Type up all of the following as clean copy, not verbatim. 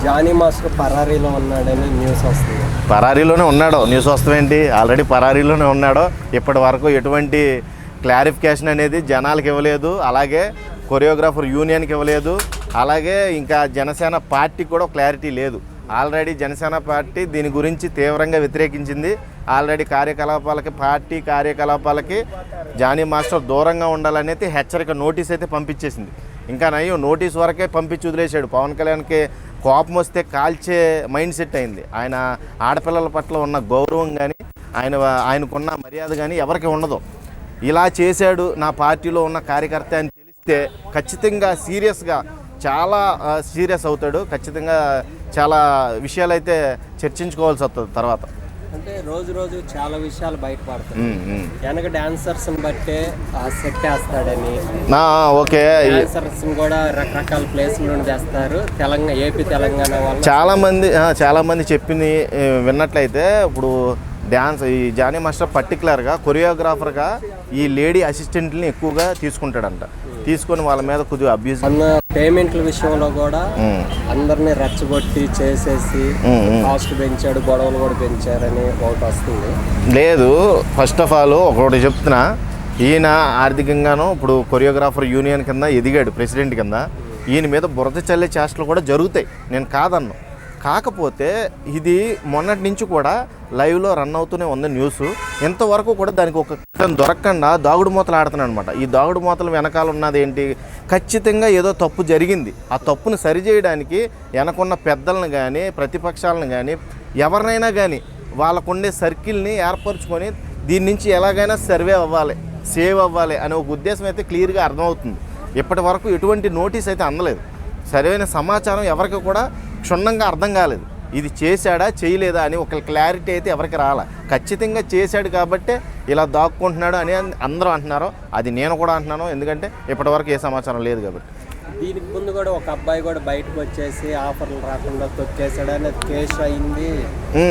Johnny master పరారీలో ఉన్నాడని news వస్తుంది. పరారీలోనే ఉన్నాడో న్యూస్ వస్తుందేంటి? ఆల్రెడీ పరారీలోనే ఉన్నాడో. ఇప్పటి వరకు ఎటువంటి క్లారిఫికేషన్ అనేది జనాలకు ఇవ్వలేదు, అలాగే కొరియోగ్రాఫర్ యూనియన్కి ఇవ్వలేదు, అలాగే ఇంకా జనసేన పార్టీ కూడా క్లారిటీ లేదు. ఆల్రెడీ జనసేన పార్టీ దీని గురించి తీవ్రంగా వ్యతిరేకించింది. ఆల్రెడీ పార్టీ కార్యకలాపాలకి జానీ మాస్టర్ దూరంగా ఉండాలనేది హెచ్చరిక నోటీస్ అయితే పంపించేసింది. ఇంకా నయ్యో నోటీస్ వరకే పంపించి వదిలేశాడు. పవన్ కళ్యాణ్కి కోపం వస్తే కాల్చే మైండ్ సెట్ అయింది. ఆయన ఆడపిల్లల పట్ల ఉన్న గౌరవం కానీ ఆయనకున్న మర్యాద కానీ ఎవరికి ఉండదు. ఇలా చేశాడు నా పార్టీలో ఉన్న కార్యకర్త అని తెలిస్తే ఖచ్చితంగా చాలా సీరియస్ అవుతాడు. ఖచ్చితంగా చాలా విషయాలు అయితే చర్చించుకోవాల్సి వస్తుంది తర్వాత. అంటే రోజు చాలా విషయాలు బయటపడతాయి. వెనక డాన్సర్స్ని బట్టే సెట్ వేస్తాడని, ఓకే డాన్సర్స్ కూడా రకరకాల ప్లేస్ల నుండి తెస్తారు. ఏపీ తెలంగాణ వాళ్ళు చాలా మంది చెప్పింది విన్నట్లయితే ఇప్పుడు ఈ జానీ మాస్టర్ పర్టికులర్గా కొరియోగ్రాఫర్గా ఈ లేడీ అసిస్టెంట్ని ఎక్కువగా తీసుకుంటాడంట. తీసుకొని వాళ్ళ మీద కొద్దిగా అబ్యూజ్ పేమెంట్ల విషయంలో కూడా అందరినీ రెచ్చగొట్టి చేసేసి కాస్ట్ పెంచాడు, గొడవలు కూడా పెంచారని ఒకటి వస్తుంది. లేదు, ఫస్ట్ ఆఫ్ ఆల్ ఒకటి చెప్తున్నా, ఈయన ఆర్థికంగానూ ఇప్పుడు కొరియోగ్రాఫర్ యూనియన్ కింద ఎదిగాడు, ప్రెసిడెంట్ కింద. ఈయన మీద బురద చల్లే చేష్టలు కూడా జరుగుతాయి, నేను కాదన్ను. కాకపోతే ఇది మొన్నటి నుంచి కూడా లైవ్లో రన్ అవుతూనే ఉంది న్యూస్. ఇంతవరకు కూడా దానికి ఒక దొరకకుండా దాగుడు మూతలు ఆడుతున్నాడు అనమాట. ఈ దాగుడు మూతలు వెనకాల ఉన్నది ఏంటి? ఖచ్చితంగా ఏదో తప్పు జరిగింది. ఆ తప్పును సరిచేయడానికి వెనకున్న పెద్దలను కానీ ప్రతిపక్షాలను కానీ ఎవరినైనా కానీ వాళ్ళకుండే సర్కిల్ని ఏర్పరచుకొని దీని నుంచి ఎలాగైనా సేవ్ అవ్వాలి అనే ఒక ఉద్దేశం అయితే క్లియర్గా అర్థమవుతుంది. ఇప్పటి వరకు ఎటువంటి నోటీస్ అయితే అందలేదు. సరైన సమాచారం ఎవరికి కూడా క్షుణ్ణంగా అర్థం కాలేదు. ఇది చేశాడా చేయలేదా అని ఒక క్లారిటీ అయితే ఎవరికి రాలా. ఖచ్చితంగా చేశాడు కాబట్టే ఇలా దాక్కుంటున్నాడు అని అందరూ అంటున్నారు. అది నేను కూడా అంటున్నాను, ఎందుకంటే ఇప్పటివరకు ఏ సమాచారం లేదు కాబట్టి. దీనికి ముందు కూడా ఒక అబ్బాయి కూడా బయటకు వచ్చేసి ఆఫర్లు రాకుండా తొక్కేశాడు అనేది కేసు అయింది.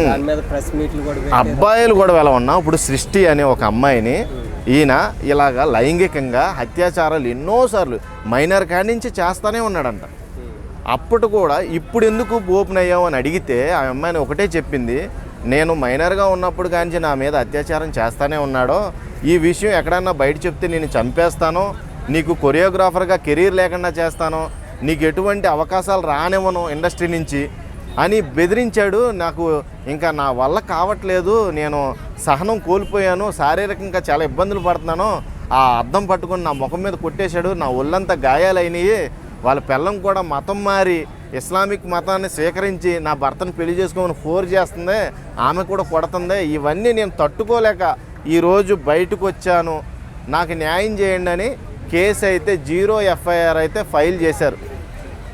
దాని మీద ప్రెస్ మీట్లు కూడా అబ్బాయిలు కూడా ఎలా ఉన్నా. ఇప్పుడు సృష్టి అనే ఒక అమ్మాయిని ఈయన ఇలాగా లైంగికంగా అత్యాచారాలు ఎన్నోసార్లు మైనర్ కాడి నుంచి చేస్తూనే ఉన్నాడంట. అప్పుడు కూడా ఇప్పుడు ఎందుకు ఓపెన్ అయ్యావు అని అడిగితే ఆ అమ్మాయిని ఒకటే చెప్పింది, నేను మైనర్గా ఉన్నప్పుడు కానీ నా మీద అత్యాచారం చేస్తూనే ఉన్నాడో, ఈ విషయం ఎక్కడన్నా బయట చెప్తే నేను చంపేస్తానో, నీకు కొరియోగ్రాఫర్గా కెరీర్ లేకుండా చేస్తానో, నీకు ఎటువంటి అవకాశాలు రానివ్వను ఇండస్ట్రీ నుంచి అని బెదిరించాడు. నాకు ఇంకా నా వల్ల కావట్లేదు, నేను సహనం కోల్పోయాను, శారీరకంగా చాలా ఇబ్బందులు పడుతున్నాను. ఆ అద్దం పట్టుకొని నా ముఖం మీద కొట్టేశాడు, నా ఒళ్ళంతా గాయాలైనవి. వాళ్ళ పిల్లం కూడా మతం మారి ఇస్లామిక్ మతాన్ని స్వీకరించి నా భర్తను పెళ్లి చేసుకోమని ఫోర్స్ చేస్తుంది, ఆమె కూడా కొడుతుంది. ఇవన్నీ నేను తట్టుకోలేక ఈరోజు బయటకు వచ్చాను, నాకు న్యాయం చేయండి అని కేసు అయితే 0 FIR అయితే ఫైల్ చేశారు.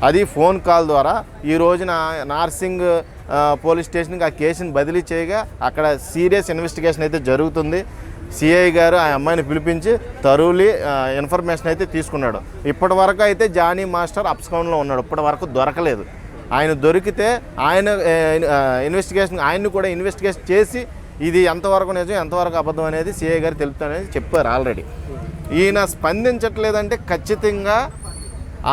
అది ఫోన్ కాల్ ద్వారా. ఈ రోజున నార్సింగ్ పోలీస్ స్టేషన్కి ఆ కేసుని బదిలీ చేయగా అక్కడ సీరియస్ ఇన్వెస్టిగేషన్ అయితే జరుగుతుంది. సిఐ గారు ఆ అమ్మాయిని పిలిపించి తరువులి ఇన్ఫర్మేషన్ అయితే తీసుకున్నాడు. ఇప్పటి వరకు అయితే జానీ మాస్టర్ అప్స్కౌండ్లో ఉన్నాడు, ఇప్పటి వరకు దొరకలేదు. ఆయన దొరికితే ఆయన్ని కూడా ఇన్వెస్టిగేషన్ చేసి ఇది ఎంతవరకు నిజం ఎంతవరకు అబద్ధం అనేది సిఐ గారు తెలుపుతానని చెప్పారు ఆల్రెడీ. ఈయన స్పందించట్లేదంటే ఖచ్చితంగా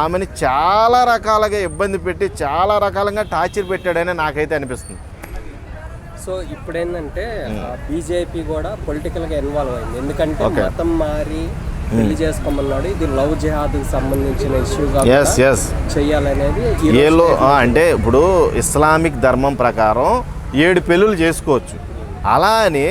ఆమెని చాలా రకాలుగా ఇబ్బంది పెట్టి చాలా రకాలుగా టార్చర్ పెట్టాడని నాకైతే అనిపిస్తుంది. సో ఇప్పుడు ఏంటంటే బీజేపీ కూడా పొలిటికల్గా ఇన్వాల్వ్ అయింది. ఎందుకంటే మతం మారి పెళ్లి చేసుకోమన్నాడు. ఇది లవ్ జిహాద్కి సంబంధించిన ఇష్యూగా చెయ్యాలనేది అంటే ఇప్పుడు ఇస్లామిక్ ధర్మం ప్రకారం 7 పెళ్ళిళ్ళు చేసుకోవచ్చు. అలా అని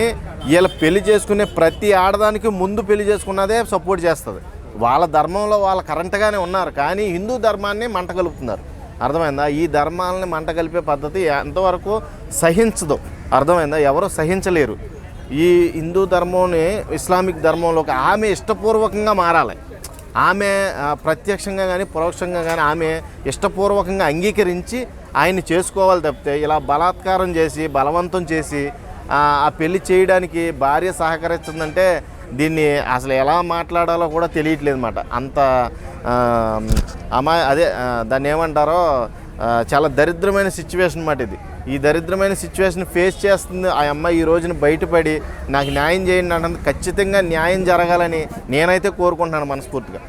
వీళ్ళ పెళ్లి చేసుకునే ప్రతి ఆడదానికి ముందు పెళ్లి చేసుకున్నదే సపోర్ట్ చేస్తుంది. వాళ్ళ ధర్మంలో వాళ్ళు కరెంట్గానే ఉన్నారు, కానీ హిందూ ధర్మాన్ని మంట కలుపుతున్నారు. అర్థమైందా? ఈ ధర్మాలని మంట కలిపే పద్ధతి ఎంతవరకు సహించదు, అర్థమైందా? ఎవరు సహించలేరు. ఈ హిందూ ధర్మంని ఇస్లామిక్ ధర్మంలోకి ఆమె ఇష్టపూర్వకంగా మారాలి. ఆమె ప్రత్యక్షంగా కానీ పరోక్షంగా కానీ ఆమె ఇష్టపూర్వకంగా అంగీకరించి ఆయన్ని చేసుకోవాలి తప్పితే ఇలా బలాత్కారం చేసి బలవంతం చేసి ఆ పెళ్లి చేయడానికి భార్య సహకరిస్తుందంటే దీన్ని అసలు ఎలా మాట్లాడాలో కూడా తెలియట్లేదు అన్నమాట. అంత దాన్ని ఏమంటారో చాలా దరిద్రమైన సిచ్యువేషన్ అన్నమాట ఇది. ఈ దరిద్రమైన సిచ్యువేషన్ ఫేస్ చేస్తుంది ఆ అమ్మాయి. ఈ రోజున బయటపడి నాకు న్యాయం చేయండి అంటే ఖచ్చితంగా న్యాయం జరగాలని నేనైతే కోరుకుంటున్నాను మనస్ఫూర్తిగా.